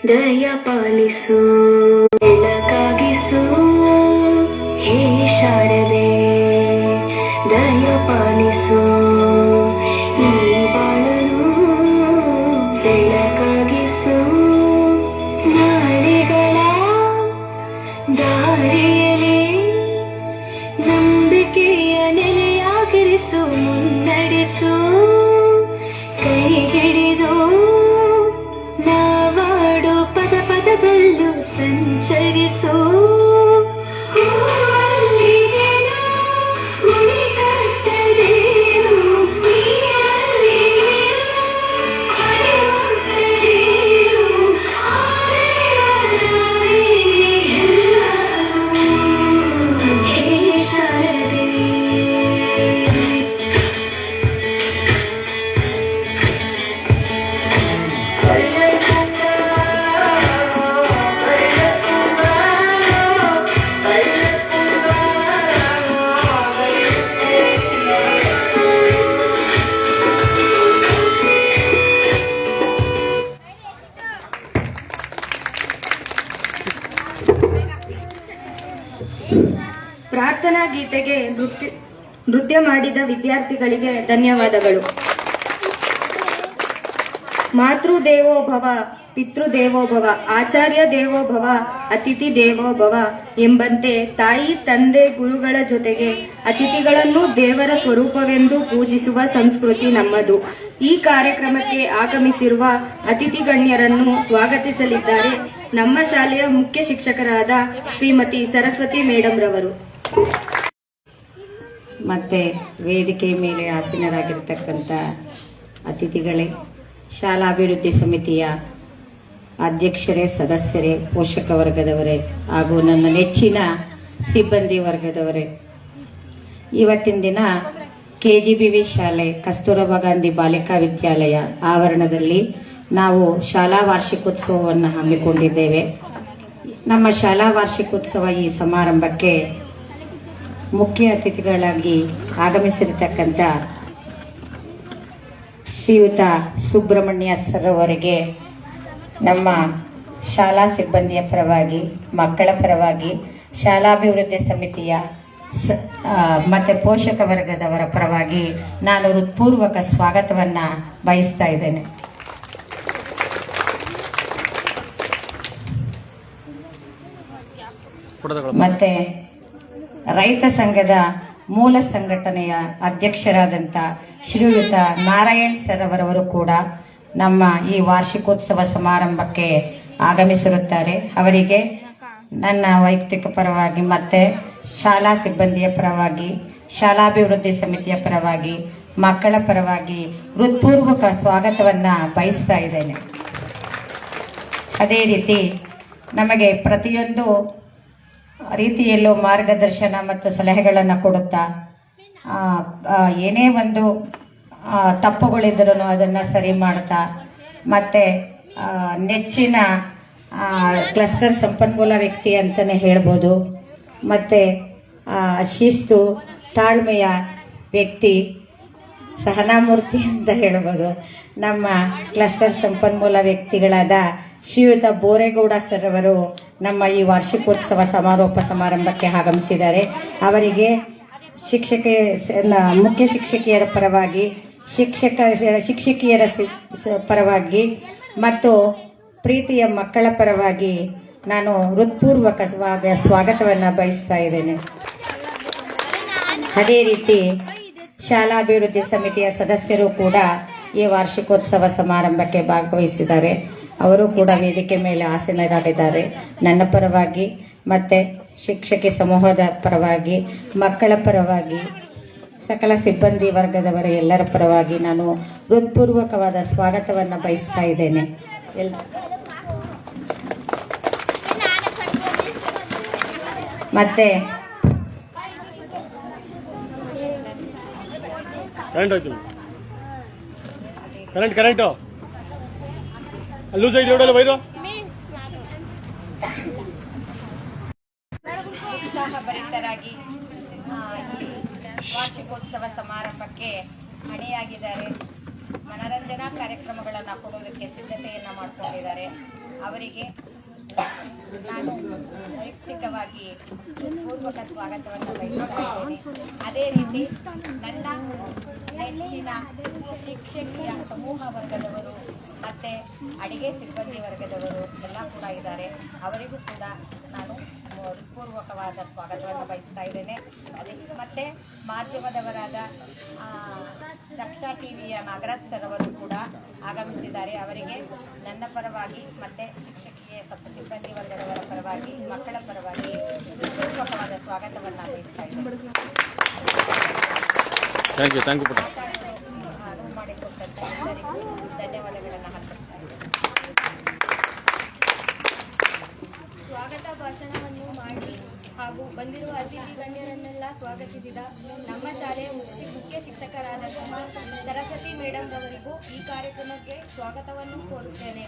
ದಯ ಪಾಲಿಸು ಬೆಳಕಾಗಿಸು ಹೇ ಶಾರದೆ ದಯ ಪಾಲಿಸು ಈ ಬಾಳನು ಬೆಳಕಾಗಿಸು ನಾಳೆಗಳ ದಾರಿಯಲ್ಲಿ ನಂಬಿಕೆಯ ನೆಲೆಯಾಗಿರಿಸು ಮುನ್ನಡೆಸು ಕೈ ಹಿಡಿದು ನಾವಾಡು ಪದ ಪದದಲ್ಲೂ ಸಂಚರಿಸು ಪ್ರಾರ್ಥನಾ ಗೀತೆಗೆ ನೃತ್ಯ ಮಾಡಿದ ವಿದ್ಯಾರ್ಥಿಗಳಿಗೆ ಧನ್ಯವಾದಗಳು. ಮಾತೃ ದೇವೋ ಭವ, ಪಿತೃ ದೇವೋ ಭವ, ಆಚಾರ್ಯ ದೇವೋ ಭವ, ಅತಿಥಿ ದೇವೋ ಭವ ಎಂಬಂತೆ ತಾಯಿ ತಂದೆ ಗುರುಗಳ ಜೊತೆಗೆ ಅತಿಥಿಗಳನ್ನು ದೇವರ ಸ್ವರೂಪವೆಂದು ಪೂಜಿಸುವ ಸಂಸ್ಕೃತಿ ನಮ್ಮದು. ಈ ಕಾರ್ಯಕ್ರಮಕ್ಕೆ ಆಗಮಿಸಿರುವ ಅತಿಥಿ ಗಣ್ಯರನ್ನು ಸ್ವಾಗತಿಸಲಿದ್ದಾರೆ ನಮ್ಮ ಶಾಲೆಯ ಮುಖ್ಯ ಶಿಕ್ಷಕರಾದ ಶ್ರೀಮತಿ ಸರಸ್ವತಿ ಮೇಡಮ್ ರವರು. ಮತ್ತೆ ವೇದಿಕೆ ಮೇಲೆ ಆಸೀನರಾಗಿರ್ತಕ್ಕಂಥ ಅತಿಥಿಗಳೇ, ಶಾಲಾಭಿವೃದ್ಧಿ ಸಮಿತಿಯ ಅಧ್ಯಕ್ಷರೇ, ಸದಸ್ಯರೇ, ಪೋಷಕ ವರ್ಗದವರೇ ಹಾಗೂ ನನ್ನ ನೆಚ್ಚಿನ ಸಿಬ್ಬಂದಿ ವರ್ಗದವರೇ, ಇವತ್ತಿನ ದಿನ KGBV ಶಾಲೆ ಕಸ್ತೂರಬಾ ಗಾಂಧಿ ಬಾಲಿಕಾ ವಿದ್ಯಾಲಯ ಆವರಣದಲ್ಲಿ ನಾವು ಶಾಲಾ ವಾರ್ಷಿಕೋತ್ಸವವನ್ನು ಹಮ್ಮಿಕೊಂಡಿದ್ದೇವೆ. ನಮ್ಮ ಶಾಲಾ ವಾರ್ಷಿಕೋತ್ಸವ ಈ ಸಮಾರಂಭಕ್ಕೆ ಮುಖ್ಯ ಅತಿಥಿಗಳಾಗಿ ಆಗಮಿಸಿರತಕ್ಕಂಥ ಶ್ರೀಯುತ ಸುಬ್ರಹ್ಮಣ್ಯ ಸರ್ ಅವರಿಗೆ ನಮ್ಮ ಶಾಲಾ ಸಿಬ್ಬಂದಿಯ ಪರವಾಗಿ, ಮಕ್ಕಳ ಪರವಾಗಿ, ಶಾಲಾಭಿವೃದ್ಧಿ ಸಮಿತಿಯ ಮತ್ತು ಪೋಷಕ ವರ್ಗದವರ ಪರವಾಗಿ ನಾನು ಹೃತ್ಪೂರ್ವಕ ಸ್ವಾಗತವನ್ನು ಬಯಸ್ತಾ ಇದ್ದೇನೆ. ಮತ್ತೆ ರೈತ ಸಂಘದ ಮೂಲ ಸಂಘಟನೆಯ ಅಧ್ಯಕ್ಷರಾದಂಥ ಶ್ರೀಯುತ ನಾರಾಯಣ್ ಸರ್ ಅವರವರು ಕೂಡ ನಮ್ಮ ಈ ವಾರ್ಷಿಕೋತ್ಸವ ಸಮಾರಂಭಕ್ಕೆ ಆಗಮಿಸಿರುತ್ತಾರೆ. ಅವರಿಗೆ ನನ್ನ ವೈಯಕ್ತಿಕ ಪರವಾಗಿ ಮತ್ತೆ ಶಾಲಾ ಸಿಬ್ಬಂದಿಯ ಪರವಾಗಿ, ಶಾಲಾಭಿವೃದ್ಧಿ ಸಮಿತಿಯ ಪರವಾಗಿ, ಮಕ್ಕಳ ಪರವಾಗಿ ಹೃತ್ಪೂರ್ವಕ ಸ್ವಾಗತವನ್ನು ಬಯಸ್ತಾ ಇದ್ದೇನೆ. ಅದೇ ರೀತಿ ನಮಗೆ ಪ್ರತಿಯೊಂದು ರೀತಿಯಲ್ಲೂ ಮಾರ್ಗದರ್ಶನ ಮತ್ತು ಸಲಹೆಗಳನ್ನು ಕೊಡುತ್ತಾ, ಏನೇ ಒಂದು ತಪ್ಪುಗಳಿದ್ರೂ ಅದನ್ನು ಸರಿ ಮಾಡ್ತಾ, ಮತ್ತು ನೆಚ್ಚಿನ ಕ್ಲಸ್ಟರ್ ಸಂಪನ್ಮೂಲ ವ್ಯಕ್ತಿ ಅಂತಲೇ ಹೇಳ್ಬೋದು, ಮತ್ತು ಶಿಸ್ತು ತಾಳ್ಮೆಯ ವ್ಯಕ್ತಿ ಸಹನಾಮೂರ್ತಿ ಅಂತ ಹೇಳ್ಬೋದು. ನಮ್ಮ ಕ್ಲಸ್ಟರ್ ಸಂಪನ್ಮೂಲ ವ್ಯಕ್ತಿಗಳಾದ ಶ್ರೀಯುತ ಬೋರೇಗೌಡ ಸರ್ ಅವರು ನಮ್ಮ ಈ ವಾರ್ಷಿಕೋತ್ಸವ ಸಮಾರೋಪ ಸಮಾರಂಭಕ್ಕೆ ಆಗಮಿಸಿದ್ದಾರೆ. ಅವರಿಗೆ ಮುಖ್ಯ ಶಿಕ್ಷಕಿಯರ ಪರವಾಗಿ, ಶಿಕ್ಷಕಿಯರ ಪರವಾಗಿ ಮತ್ತು ಪ್ರೀತಿಯ ಮಕ್ಕಳ ಪರವಾಗಿ ನಾನು ಹೃತ್ಪೂರ್ವಕ ಸ್ವಾಗತವನ್ನು ಬಯಸ್ತಾ ಇದ್ದೇನೆ. ಅದೇ ರೀತಿ ಶಾಲಾಭಿವೃದ್ಧಿ ಸಮಿತಿಯ ಸದಸ್ಯರು ಕೂಡ ಈ ವಾರ್ಷಿಕೋತ್ಸವ ಸಮಾರಂಭಕ್ಕೆ ಭಾಗವಹಿಸಿದ್ದಾರೆ. ಅವರು ಕೂಡ ವೇದಿಕೆ ಮೇಲೆ ಆಸೀನರಾಗಿದ್ದಾರೆ. ನನ್ನ ಪರವಾಗಿ ಮತ್ತು ಶಿಕ್ಷಕಿ ಸಮೂಹದ ಪರವಾಗಿ, ಮಕ್ಕಳ ಪರವಾಗಿ, ಸಕಲ ಸಿಬ್ಬಂದಿ ವರ್ಗದವರ ಎಲ್ಲರ ಪರವಾಗಿ ನಾನು ಹೃತ್ಪೂರ್ವಕವಾದ ಸ್ವಾಗತವನ್ನು ಬಯಸ್ತಾ ಇದ್ದೇನೆ. ಮತ್ತೆ ಕರೆಂಟ್ ಹೋಯ್ತು, ಕರೆಂಟು ಲೂಸ್ ಐತಿ ನೋಡಲ್ಲ ಬೈದು. ಉತ್ಸಾಹಭರಿತರಾಗಿ ಈ ವಾರ್ಷಿಕೋತ್ಸವ ಸಮಾರಂಭಕ್ಕೆ ಅಣಿಯಾಗಿದ್ದಾರೆ. ಮನರಂಜನಾ ಕಾರ್ಯಕ್ರಮಗಳನ್ನು ಕೊಡೋದಕ್ಕೆ ಸಿದ್ಧತೆಯನ್ನು ಮಾಡಿಕೊಂಡಿದ್ದಾರೆ. ಅವರಿಗೆ ನಾನು ವೈಯಕ್ತಿಕವಾಗಿ ಪೂರ್ವಕ ಸ್ವಾಗತವನ್ನು ಬಯಸ್ತಾ ಇದ್ದೇನೆ. ಅದೇ ರೀತಿ ನನ್ನ ನೆಚ್ಚಿನ ಶಿಕ್ಷಕಿಯ ಸಮೂಹ ವರ್ಗದವರು ಮತ್ತು ಅಡಿಗೆ ಸಿಬ್ಬಂದಿ ವರ್ಗದವರು ಎಲ್ಲ ಕೂಡ ಇದ್ದಾರೆ. ಅವರಿಗೂ ಕೂಡ ನಾನು ಹೃತ್ಪೂರ್ವಕವಾದ ಸ್ವಾಗತವನ್ನು ಬಯಸ್ತಾ ಇದ್ದೇನೆ. ಮತ್ತು ಮಾಧ್ಯಮದವರಾದ ದಕ್ಷ ಟಿವಿಯ ನಾಗರಾಜ್ ಸರ್ ಅವರು ಕೂಡ ಆಗಮಿಸಿದ್ದಾರೆ. ಅವರಿಗೆ ನನ್ನ ಪರವಾಗಿ ಮತ್ತು ಶಿಕ್ಷಕಿಯ ಸಿಬ್ಬಂದಿ ವರ್ಗದವರ ಪರವಾಗಿ, ಮಕ್ಕಳ ಪರವಾಗಿ ಹೃತ್ಪೂರ್ವಕವಾದ ಸ್ವಾಗತವನ್ನು ಬಯಸ್ತಾ ಇದ್ದೇನೆ. ಥ್ಯಾಂಕ್ ಯು ಅನುವು ಮಾಡಿಕೊಟ್ಟಂತೆ ಎಲ್ಲರಿಗೂ ಧನ್ಯವಾದಗಳನ್ನು ಅರ್ಪಿಸ್ತಾ ಇದ್ದೇನೆ. ಸ್ವಾಗತ ಭಾಷಣವನ್ನು ಮಾಡಿ ಹಾಗೂ ಬಂದಿರುವ ಅತಿಥಿ ಗಣ್ಯರನ್ನೆಲ್ಲ ಸ್ವಾಗತಿಸಿದ ನಮ್ಮ ಶಾಲೆಯ ಮುಖ್ಯ ಶಿಕ್ಷಕರಾದಂತಹ ಸರಸ್ವತಿ ಮೇಡಮ್ ರವರಿಗೂ ಈ ಕಾರ್ಯಕ್ರಮಕ್ಕೆ ಸ್ವಾಗತವನ್ನು ಕೋರುತ್ತೇನೆ.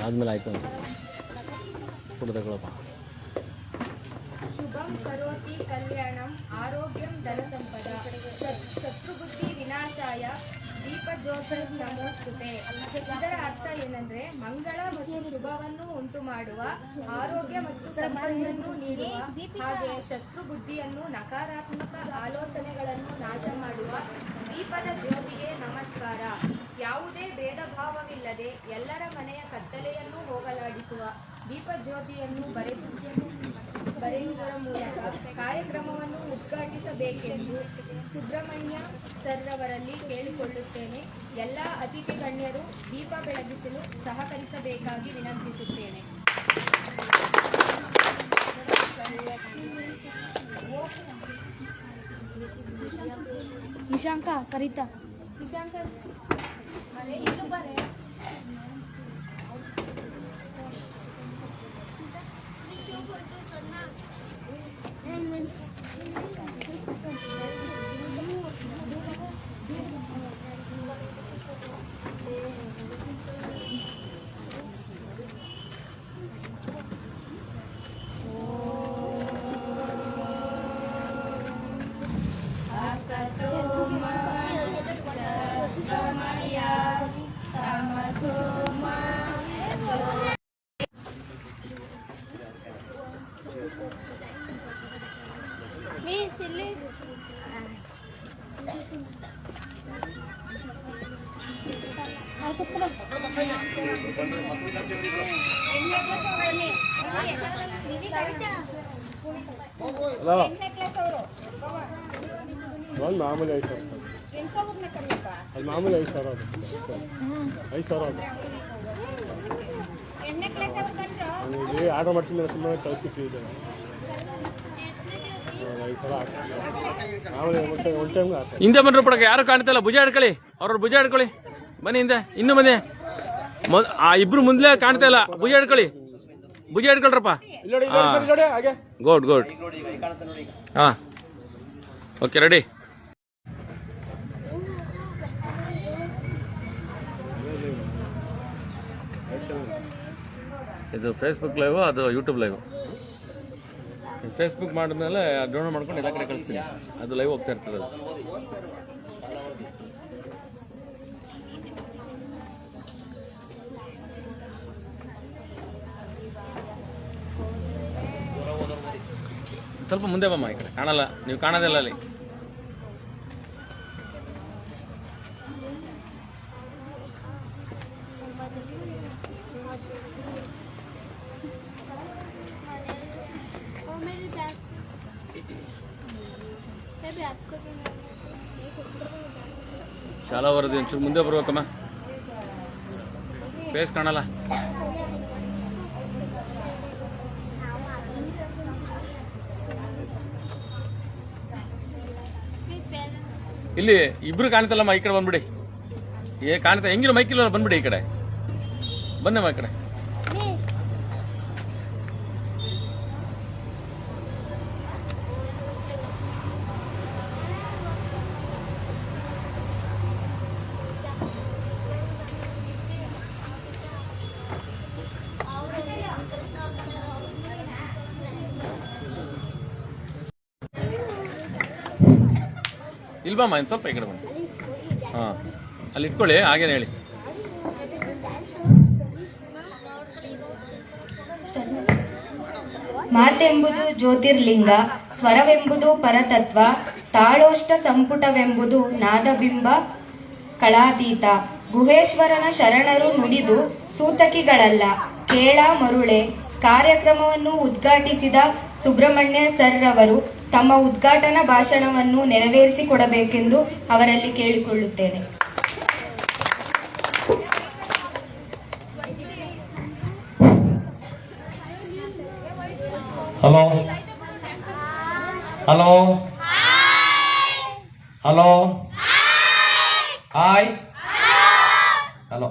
ಆದ್ಮೇಲೆ ಆಯ್ತು ಕೂಡ ತಗೊಳಪ್ಪ. ಶುಭಂ ಕರೋತಿ ಕಲ್ಯಾಣಂ ಆರೋಗ್ಯಂ ಧನ ಸಂಪದ ಶತ್ರುಬುದ್ಧಿ ವಿನಾಶಾಯ ದೀಪಜ್ಯೋತಿರ್ ನಮೋಸ್ತುತೆ. ಇದರ ಅರ್ಥ ಏನಂದ್ರೆ ಮಂಗಳ ಮತ್ತು ಶುಭವನ್ನು ಉಂಟು ಮಾಡುವ, ಆರೋಗ್ಯ ಮತ್ತು ಸಂಪತ್ತನ್ನು ನೀಡುವ, ಹಾಗೆ ಶತ್ರು ಬುದ್ಧಿಯನ್ನು, ನಕಾರಾತ್ಮಕ ಆಲೋಚನೆಗಳನ್ನು ನಾಶ ಮಾಡುವ ದೀಪದ ಜ್ಯೋತಿಗೆ ನಮಸ್ಕಾರ. ಯಾವುದೇ ಭೇದ ಭಾವವಿಲ್ಲದೆ ಎಲ್ಲರ ಮನೆಯ ಕತ್ತಲೆಯನ್ನು ಹೋಗಲಾಡಿಸುವ ದೀಪ ಜ್ಯೋತಿಯನ್ನು ಬರೆಯುವುದರ ಮೂಲಕ ಕಾರ್ಯಕ್ರಮವನ್ನು ಉದ್ಘಾಟಿಸಬೇಕೆಂದು ಸುಬ್ರಹ್ಮಣ್ಯ ಸರ್ರವರಲ್ಲಿ ಕೇಳಿಕೊಳ್ಳುತ್ತೇನೆ. ಎಲ್ಲ ಅತಿಥಿ ಗಣ್ಯರು ದೀಪ ಬೆಳಗಿಸಲು ಸಹಕರಿಸಬೇಕಾಗಿ ವಿನಂತಿಸುತ್ತೇನೆ. ನಿಶಾಂಕ ಕರೀತಾ ನಿಶಾಂಕ ಒಂದು ಮಾಮೂಲಿ 5,000 ಅದು ಮಾಮೂಲಿ 5,000 ಅದು 5,000 ಅದು ಆರ್ಡರ್ ಮಾಡ್ತೀನಿ ಸುಮ್ಮನೆ ಕಳಿಸ್ಬಿಟ್ಟು ಹಿಂದೆ ಬನ್ರಿ ಪಡಕ ಯಾರು ಕಾಣ್ತಲ್ಲ. ಭುಜ ಹಿಡ್ಕೊಳ್ಳಿ, ಅವ್ರವ್ರ ಭುಜ ಹಿಡ್ಕೊಳ್ಳಿ. ಬನ್ನಿ ಹಿಂದೆ, ಇನ್ನು ಬನ್ನಿ. ಆ ಇಬ್ರು ಮುಂದ್ಲೆ ಕಾಣ್ತಾ ಇಲ್ಲ. ಭುಜ ಹಿಡ್ಕೊಳ್ಳಿ, ಭುಜ ಹಿಡ್ಕೊಳ್ರಪ್ಪ. ಗುಡ್ ಹಾ, ಓಕೆ, ರೆಡಿ. ಇದು ಫೇಸ್ಬುಕ್ ಲೈವ್, ಅದು ಯೂಟ್ಯೂಬ್ ಲೈವ್. ಫೇಸ್ಬುಕ್ ಮಾಡಿದ್ಮೇಲೆ ಡೌನ್ಲೋಡ್ ಮಾಡ್ಕೊಂಡು ಎಲ್ಲ ಕಡೆ ಕಳಿಸ್ತೀನಿ. ಅದು ಲೈವ್ ಹೋಗ್ತಾ ಇರ್ತದೆ. ಅದು ಸ್ವಲ್ಪ ಮುಂದೆ ಬಮ್ಮ, ಈ ಕಡೆ ಕಾಣಲ್ಲ, ನೀವು ಕಾಣೋದಿಲ್ಲ ಅಲ್ಲಿ. ಶಾಲಾ ವರದಿ ಒಂಚೂರು ಮುಂದೆ ಬರ್ಬೇಕಮ್ಮ, ಫೇಸ್ ಕಾಣಲ್ಲ. ಇಲ್ಲಿ ಇಬ್ರು ಕಾಣ್ತಲ್ಲಮ್ಮ, ಈ ಕಡೆ ಬಂದ್ಬಿಡಿ. ಕಾಣ್ತಾ ಹೆಂಗಿರೋ ಮೈಕಿಲ್ಲ ಬಂದ್ಬಿಡಿ ಈ ಕಡೆ ಬನ್ನಮ್ಮ ಈ ಕಡೆ. ಇಲ್ಬಮ್ಮ ಇನ್ನು ಸ್ವಲ್ಪ ಈ ಕಡೆ ಬನ್ನಿ. ಹಾ ಅಲ್ಲಿ ಇಟ್ಕೊಳ್ಳಿ ಹಾಗೇನೆ ಹೇಳಿ. ಮಾತೆಂಬುದು ಜ್ಯೋತಿರ್ಲಿಂಗ, ಸ್ವರವೆಂಬುದು ಪರತತ್ವ, ತಾಳೋಷ್ಟ ಸಂಪುಟವೆಂಬುದು ನಾದಬಿಂಬ ಕಳಾತೀತ. ಗುಹೇಶ್ವರನ ಶರಣರು ನುಡಿದು ಸೂತಕಿಗಳಲ್ಲ ಕೇಳ ಮರುಳೆ. ಕಾರ್ಯಕ್ರಮವನ್ನು ಉದ್ಘಾಟಿಸಿದ ಸುಬ್ರಹ್ಮಣ್ಯ ಸರ್ ರವರು ತಮ್ಮ ಉದ್ಘಾಟನಾ ಭಾಷಣವನ್ನು ನೆರವೇರಿಸಿಕೊಡಬೇಕೆಂದು ಅವರಲ್ಲಿ ಕೇಳಿಕೊಳ್ಳುತ್ತೇನೆ. Hello hello hello hi hello